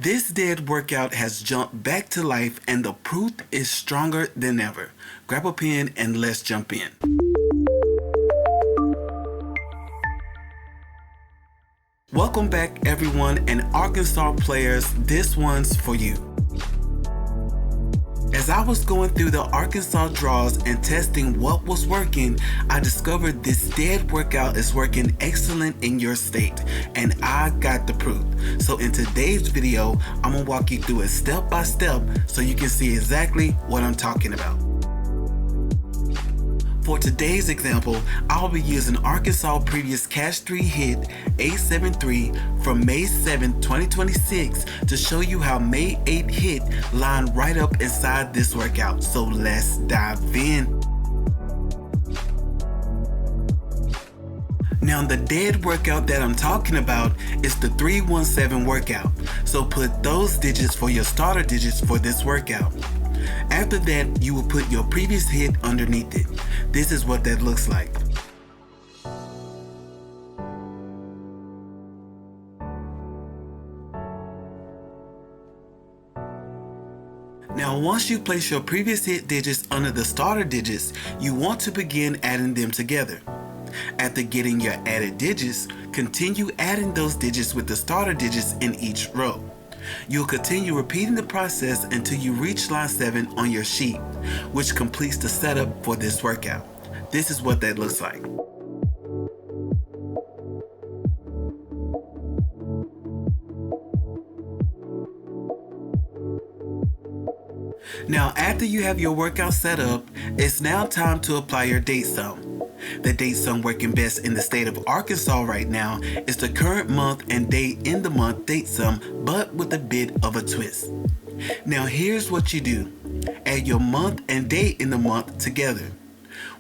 This dead workout has jumped back to life and the proof is stronger than ever. Grab a pen and let's jump in. Welcome back everyone, and Arkansas players, this one's for you. As I was going through the Arkansas draws and testing what was working, I discovered this dead workout is working excellent in your state, and I got the proof. So in today's video, I'm gonna walk you through it step by step so you can see exactly what I'm talking about. For today's example, I'll be using Arkansas previous Cash 3 hit 873 from May 7, 2026 to show you how May 8 hit lined right up inside this workout. So let's dive in. Now the dead workout that I'm talking about is the 317 workout. So put those digits for your starter digits for this workout. After that, you will put your previous hit underneath it. This is what that looks like. Now once you place your previous hit digits under the starter digits, you want to begin adding them together. After getting your added digits, continue adding those digits with the starter digits in each row. You'll continue repeating the process until you reach line 7 on your sheet, which completes the setup for this workout. This is what that looks like. Now after you have your workout set up, it's now time to apply your date sum. The date sum working best in the state of Arkansas right now is the current month and day in the month date sum, but with a bit of a twist. Now here's what you do. Add your month and day in the month together.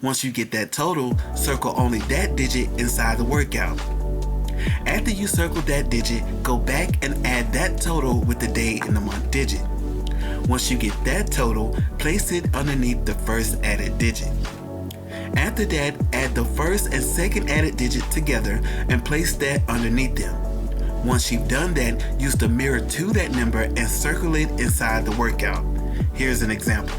Once you get that total, circle only that digit inside the workout. After you circle that digit, go back and add that total with the day in the month digit. Once you get that total, place it underneath the first added digit. After that, add the first and second added digit together and place that underneath them. Once you've done that, use the mirror to that number and circle it inside the workout. Here's an example.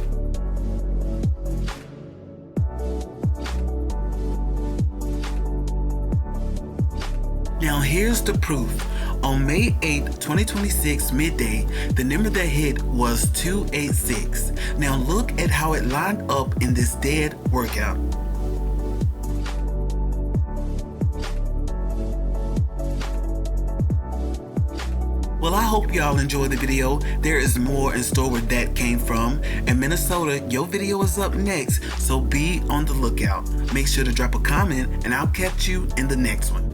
Now here's the proof. On May 8, 2026 midday, the number that hit was 286. Now look at how it lined up in this dead workout. Well, I hope y'all enjoyed the video. There is more in store where that came from. In Minnesota, your video is up next, so be on the lookout. Make sure to drop a comment and I'll catch you in the next one.